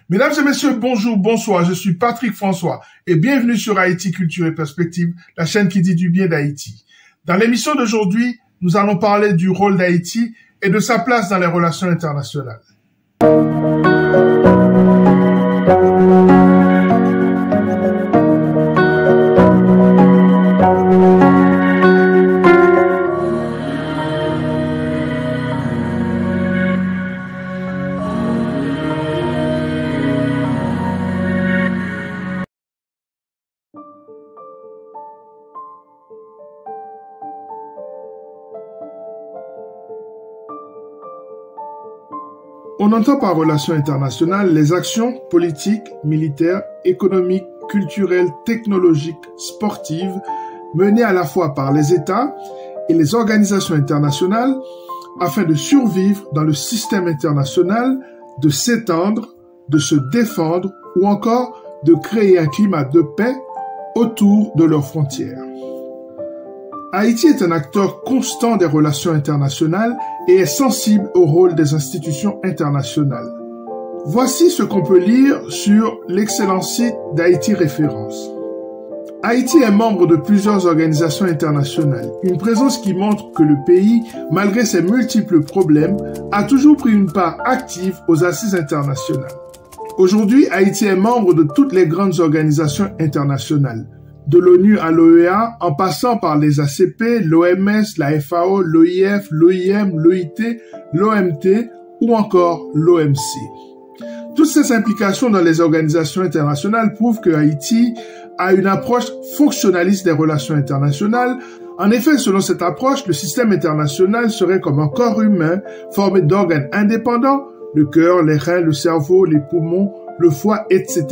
Mesdames et messieurs, bonjour, bonsoir, je suis Patrick François et bienvenue sur Haïti Culture et Perspective, la chaîne qui dit du bien d'Haïti. Dans l'émission d'aujourd'hui, nous allons parler du rôle d'Haïti et de sa place dans les relations internationales. On entend par relations internationales les actions politiques, militaires, économiques, culturelles, technologiques, sportives, menées à la fois par les États et les organisations internationales afin de survivre dans le système international, de s'étendre, de se défendre ou encore de créer un climat de paix autour de leurs frontières. Haïti est un acteur constant des relations internationales et est sensible au rôle des institutions internationales. Voici ce qu'on peut lire sur l'excellent site d'Haïti Référence. Haïti est membre de plusieurs organisations internationales, une présence qui montre que le pays, malgré ses multiples problèmes, a toujours pris une part active aux assises internationales. Aujourd'hui, Haïti est membre de toutes les grandes organisations internationales, de l'ONU à l'OEA, en passant par les ACP, l'OMS, la FAO, l'OIF, l'OIM, l'OIT, l'OMT ou encore l'OMC. Toutes ces implications dans les organisations internationales prouvent que Haïti a une approche fonctionnaliste des relations internationales. En effet, selon cette approche, le système international serait comme un corps humain formé d'organes indépendants, le cœur, les reins, le cerveau, les poumons, le foie, etc.,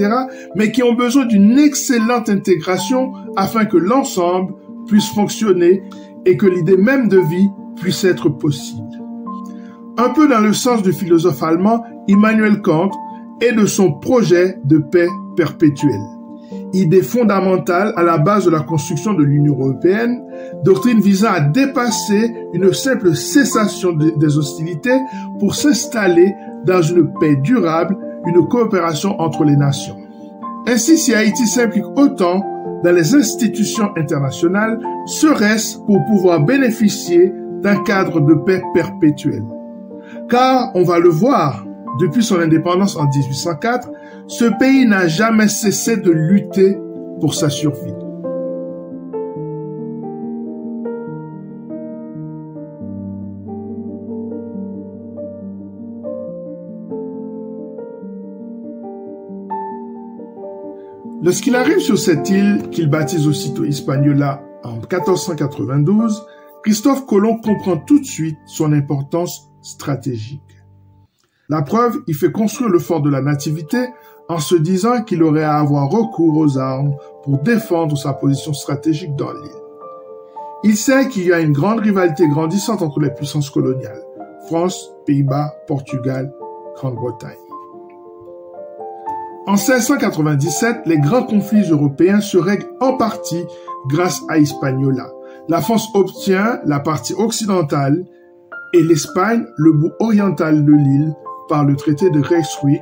mais qui ont besoin d'une excellente intégration afin que l'ensemble puisse fonctionner et que l'idée même de vie puisse être possible. Un peu dans le sens du philosophe allemand Immanuel Kant et de son projet de paix perpétuelle. Idée fondamentale à la base de la construction de l'Union européenne, doctrine visant à dépasser une simple cessation des hostilités pour s'installer dans une paix durable, une coopération entre les nations. Ainsi, si Haïti s'implique autant dans les institutions internationales, serait-ce pour pouvoir bénéficier d'un cadre de paix perpétuel. Car, on va le voir, depuis son indépendance en 1804, ce pays n'a jamais cessé de lutter pour sa survie. Lorsqu'il arrive sur cette île, qu'il baptise aussitôt Hispaniola en 1492, Christophe Colomb comprend tout de suite son importance stratégique. La preuve, il fait construire le fort de la Nativité en se disant qu'il aurait à avoir recours aux armes pour défendre sa position stratégique dans l'île. Il sait qu'il y a une grande rivalité grandissante entre les puissances coloniales, France, Pays-Bas, Portugal, Grande-Bretagne. En 1697, les grands conflits européens se règlent en partie grâce à Hispaniola. La France obtient la partie occidentale et l'Espagne le bout oriental de l'île par le traité de Rijswijk,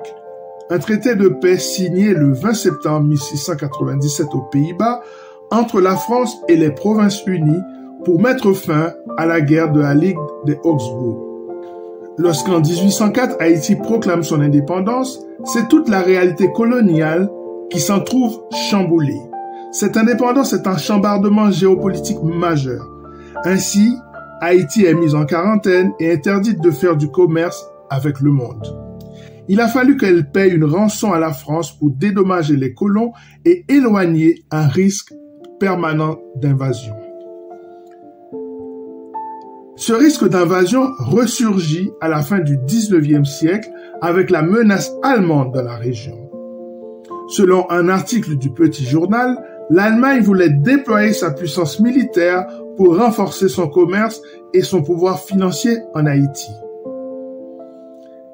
un traité de paix signé le 20 septembre 1697 aux Pays-Bas entre la France et les Provinces-Unies pour mettre fin à la guerre de la Ligue des Augsbourg. Lorsqu'en 1804, Haïti proclame son indépendance, c'est toute la réalité coloniale qui s'en trouve chamboulée. Cette indépendance est un chambardement géopolitique majeur. Ainsi, Haïti est mise en quarantaine et interdite de faire du commerce avec le monde. Il a fallu qu'elle paye une rançon à la France pour dédommager les colons et éloigner un risque permanent d'invasion. Ce risque d'invasion ressurgit à la fin du 19e siècle avec la menace allemande dans la région. Selon un article du Petit Journal, l'Allemagne voulait déployer sa puissance militaire pour renforcer son commerce et son pouvoir financier en Haïti.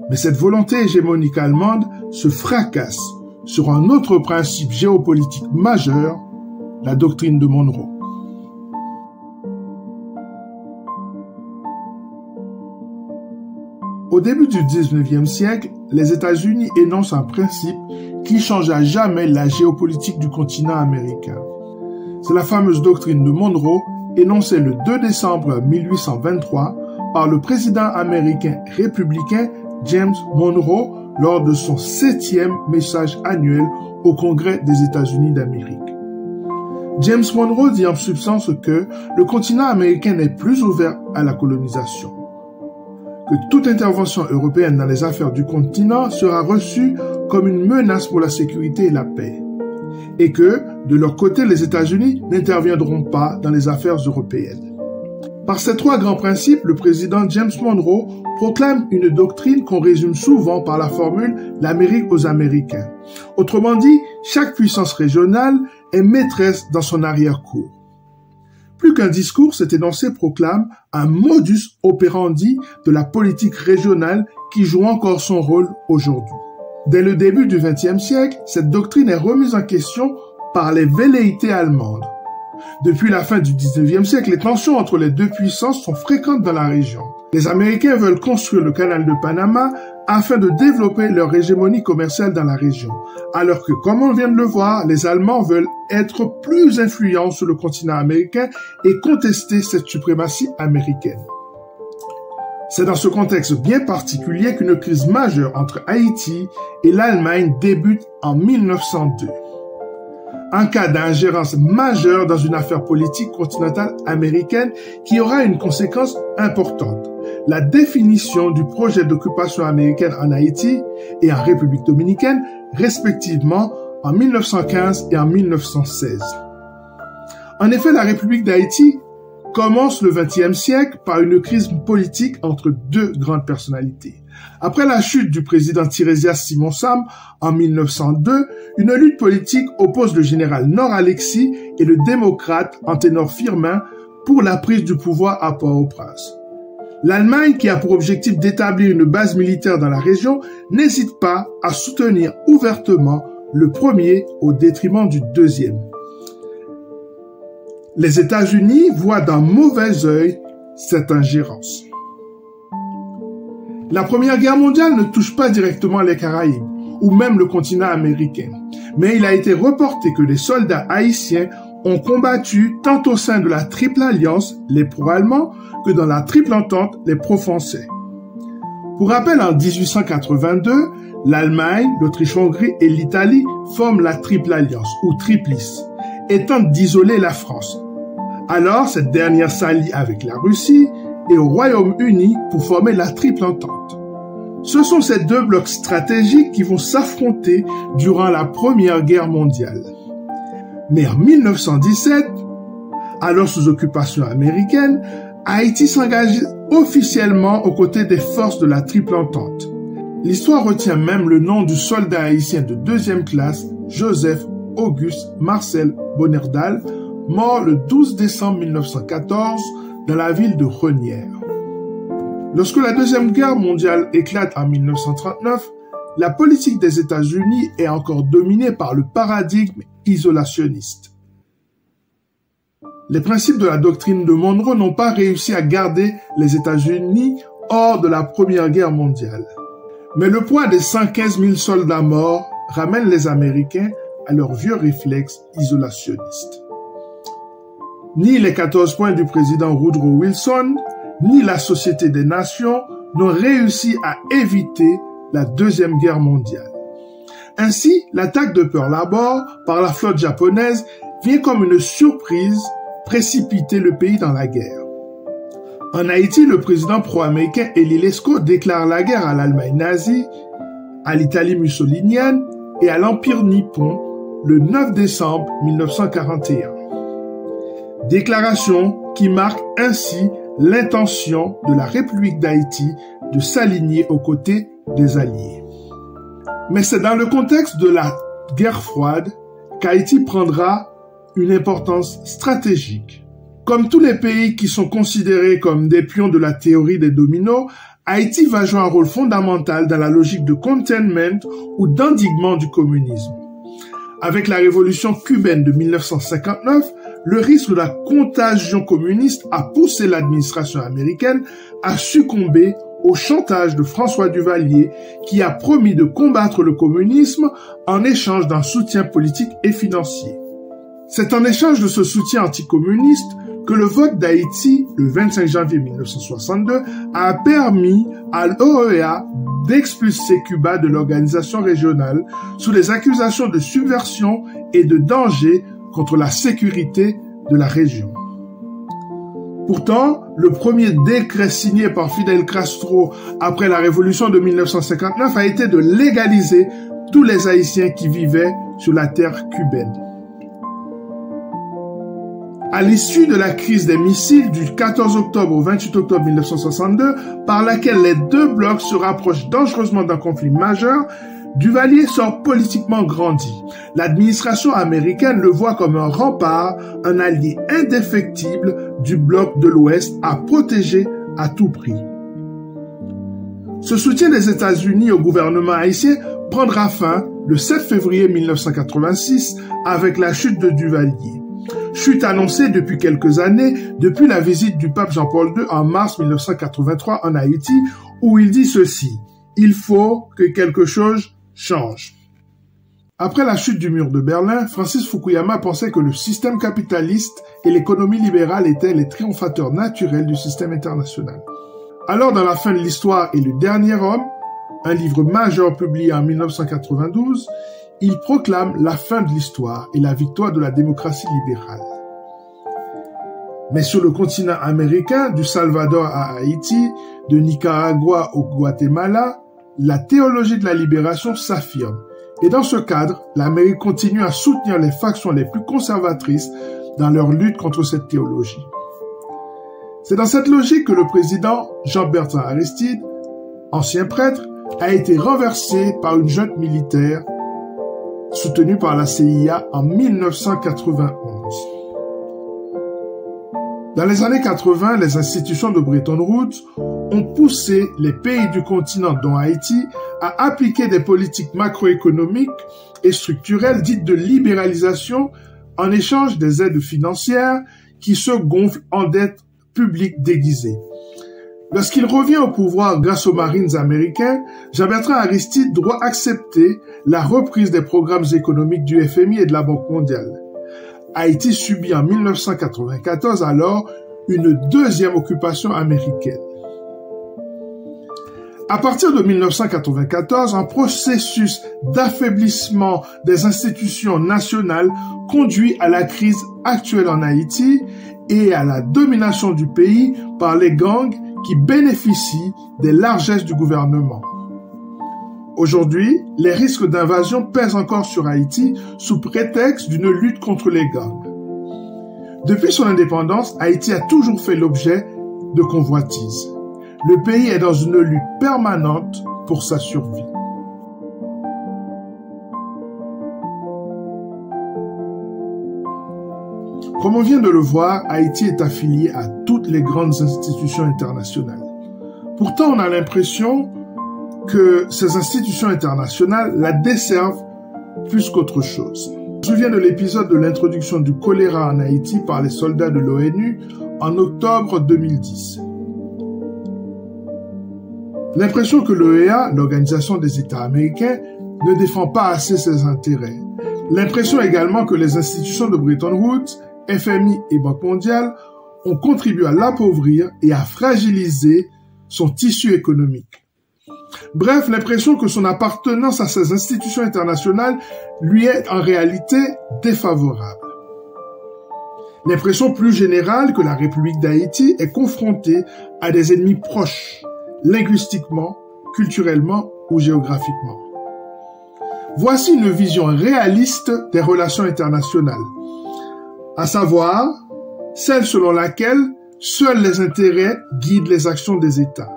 Mais cette volonté hégémonique allemande se fracasse sur un autre principe géopolitique majeur, la doctrine de Monroe. Au début du 19e siècle, les États-Unis énoncent un principe qui change à jamais la géopolitique du continent américain. C'est la fameuse doctrine de Monroe, énoncée le 2 décembre 1823 par le président américain républicain James Monroe lors de son 7e message annuel au Congrès des États-Unis d'Amérique. James Monroe dit en substance que le continent américain n'est plus ouvert à la colonisation, que toute intervention européenne dans les affaires du continent sera reçue comme une menace pour la sécurité et la paix, et que, de leur côté, les États-Unis n'interviendront pas dans les affaires européennes. Par ces trois grands principes, le président James Monroe proclame une doctrine qu'on résume souvent par la formule « l'Amérique aux Américains ». Autrement dit, chaque puissance régionale est maîtresse dans son arrière-cour. Plus qu'un discours, cet énoncé proclame un modus operandi de la politique régionale qui joue encore son rôle aujourd'hui. Dès le début du XXe siècle, cette doctrine est remise en question par les velléités allemandes. Depuis la fin du XIXe siècle, les tensions entre les deux puissances sont fréquentes dans la région. Les Américains veulent construire le canal de Panama afin de développer leur hégémonie commerciale dans la région, alors que, comme on vient de le voir, les Allemands veulent être plus influents sur le continent américain et contester cette suprématie américaine. C'est dans ce contexte bien particulier qu'une crise majeure entre Haïti et l'Allemagne débute en 1902. Un cas d'ingérence majeure dans une affaire politique continentale américaine qui aura une conséquence importante, la définition du projet d'occupation américaine en Haïti et en République dominicaine, respectivement en 1915 et en 1916. En effet, la République d'Haïti commence le XXe siècle par une crise politique entre deux grandes personnalités. Après la chute du président Tiresias Simon-Sam en 1902, une lutte politique oppose le général Nord-Alexis et le démocrate Anténor Firmin pour la prise du pouvoir à Port-au-Prince. L'Allemagne, qui a pour objectif d'établir une base militaire dans la région, n'hésite pas à soutenir ouvertement le premier au détriment du deuxième. Les États-Unis voient d'un mauvais œil cette ingérence. La Première Guerre mondiale ne touche pas directement les Caraïbes, ou même le continent américain, mais il a été reporté que les soldats haïtiens ont combattu tant au sein de la Triple Alliance, les pro-allemands, que dans la Triple Entente, les pro-français. Pour rappel, en 1882, l'Allemagne, l'Autriche-Hongrie et l'Italie forment la Triple Alliance, ou Triplice, et tentent d'isoler la France. Alors, cette dernière s'allie avec la Russie et au Royaume-Uni pour former la Triple Entente. Ce sont ces deux blocs stratégiques qui vont s'affronter durant la Première Guerre mondiale. Mais en 1917, alors sous occupation américaine, Haïti s'engage officiellement aux côtés des forces de la Triple Entente. L'histoire retient même le nom du soldat haïtien de deuxième classe, Joseph Auguste Marcel Bonerdal, mort le 12 décembre 1914 dans la ville de Renière. Lorsque la Deuxième Guerre mondiale éclate en 1939, la politique des États-Unis est encore dominée par le paradigme isolationniste. Les principes de la doctrine de Monroe n'ont pas réussi à garder les États-Unis hors de la Première Guerre mondiale. Mais le poids des 115 000 soldats morts ramène les Américains à leurs vieux réflexes isolationnistes. Ni les 14 points du président Woodrow Wilson, ni la Société des Nations n'ont réussi à éviter la Deuxième Guerre mondiale. Ainsi, l'attaque de Pearl Harbor par la flotte japonaise vient comme une surprise précipiter le pays dans la guerre. En Haïti, le président pro-américain Elie Lescaut déclare la guerre à l'Allemagne nazie, à l'Italie mussolinienne et à l'Empire nippon le 9 décembre 1941. Déclaration qui marque ainsi l'intention de la République d'Haïti de s'aligner aux côtés des Alliés. Mais c'est dans le contexte de la guerre froide qu'Haïti prendra une importance stratégique. Comme tous les pays qui sont considérés comme des pions de la théorie des dominos, Haïti va jouer un rôle fondamental dans la logique de containment ou d'endiguement du communisme. Avec la révolution cubaine de 1959, le risque de la contagion communiste a poussé l'administration américaine à succomber au chantage de François Duvalier qui a promis de combattre le communisme en échange d'un soutien politique et financier. C'est en échange de ce soutien anticommuniste que le vote d'Haïti, le 25 janvier 1962, a permis à l'OEA d'expulser Cuba de l'organisation régionale sous les accusations de subversion et de danger contre la sécurité de la région. Pourtant, le premier décret signé par Fidel Castro après la révolution de 1959 a été de légaliser tous les Haïtiens qui vivaient sur la terre cubaine. À l'issue de la crise des missiles du 14 octobre au 28 octobre 1962, par laquelle les deux blocs se rapprochent dangereusement d'un conflit majeur, Duvalier sort politiquement grandi. L'administration américaine le voit comme un rempart, un allié indéfectible du bloc de l'Ouest à protéger à tout prix. Ce soutien des États-Unis au gouvernement haïtien prendra fin le 7 février 1986 avec la chute de Duvalier. Chute annoncée depuis quelques années, depuis la visite du pape Jean-Paul II en mars 1983 en Haïti, où il dit ceci: « Il faut que quelque chose change ». Après la chute du mur de Berlin, Francis Fukuyama pensait que le système capitaliste et l'économie libérale étaient les triomphateurs naturels du système international. Alors, dans La fin de l'histoire et le dernier homme, un livre majeur publié en 1992, il proclame la fin de l'histoire et la victoire de la démocratie libérale. Mais sur le continent américain, du Salvador à Haïti, de Nicaragua au Guatemala, la théologie de la libération s'affirme. Et dans ce cadre, l'Amérique continue à soutenir les factions les plus conservatrices dans leur lutte contre cette théologie. C'est dans cette logique que le président Jean-Bertrand Aristide, ancien prêtre, a été renversé par une junte militaire soutenue par la CIA en 1991. Dans les années 80, les institutions de Bretton Woods ont poussé les pays du continent, dont Haïti, à appliquer des politiques macroéconomiques et structurelles dites de libéralisation en échange des aides financières qui se gonflent en dettes publiques déguisées. Lorsqu'il revient au pouvoir grâce aux Marines américains, Jean-Bertrand Aristide doit accepter la reprise des programmes économiques du FMI et de la Banque mondiale. Haïti subit en 1994 alors une deuxième occupation américaine. À partir de 1994, un processus d'affaiblissement des institutions nationales conduit à la crise actuelle en Haïti et à la domination du pays par les gangs qui bénéficient des largesses du gouvernement. Aujourd'hui, les risques d'invasion pèsent encore sur Haïti sous prétexte d'une lutte contre les gangs. Depuis son indépendance, Haïti a toujours fait l'objet de convoitises. Le pays est dans une lutte permanente pour sa survie. Comme on vient de le voir, Haïti est affilié à toutes les grandes institutions internationales. Pourtant, on a l'impression que ces institutions internationales la desservent plus qu'autre chose. Je me souviens de l'épisode de l'introduction du choléra en Haïti par les soldats de l'ONU en octobre 2010. L'impression que l'OEA, l'Organisation des États américains, ne défend pas assez ses intérêts. L'impression également que les institutions de Bretton Woods, FMI et Banque mondiale ont contribué à l'appauvrir et à fragiliser son tissu économique. Bref, l'impression que son appartenance à ces institutions internationales lui est en réalité défavorable. L'impression plus générale que la République d'Haïti est confrontée à des ennemis proches, linguistiquement, culturellement ou géographiquement. Voici une vision réaliste des relations internationales, à savoir celle selon laquelle seuls les intérêts guident les actions des États.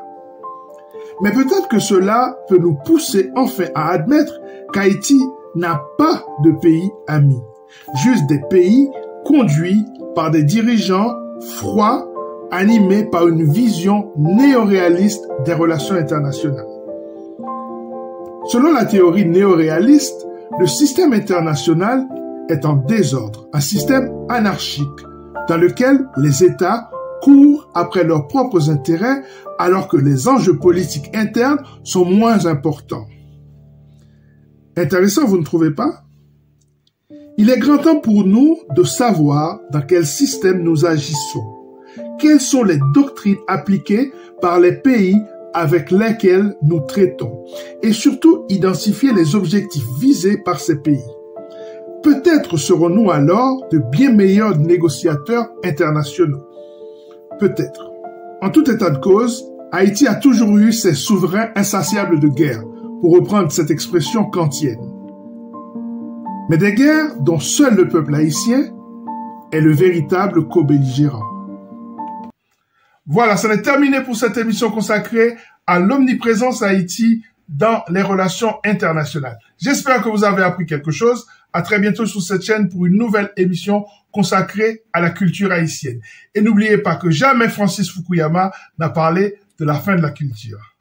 Mais peut-être que cela peut nous pousser enfin à admettre qu'Haïti n'a pas de pays amis, juste des pays conduits par des dirigeants froids, animés par une vision néoréaliste des relations internationales. Selon la théorie néoréaliste, le système international est en désordre, un système anarchique dans lequel les États courent après leurs propres intérêts alors que les enjeux politiques internes sont moins importants. Intéressant, vous ne trouvez pas? Il est grand temps pour nous de savoir dans quel système nous agissons. Quelles sont les doctrines appliquées par les pays avec lesquels nous traitons et surtout identifier les objectifs visés par ces pays. Peut-être serons-nous alors de bien meilleurs négociateurs internationaux. Peut-être. En tout état de cause, Haïti a toujours eu ses souverains insatiables de guerre, pour reprendre cette expression kantienne. Mais des guerres dont seul le peuple haïtien est le véritable co-belligérant. Voilà, ça est terminé pour cette émission consacrée à l'omniprésence Haïti dans les relations internationales. J'espère que vous avez appris quelque chose. À très bientôt sur cette chaîne pour une nouvelle émission consacrée à la culture haïtienne. Et n'oubliez pas que jamais Francis Fukuyama n'a parlé de la fin de la culture.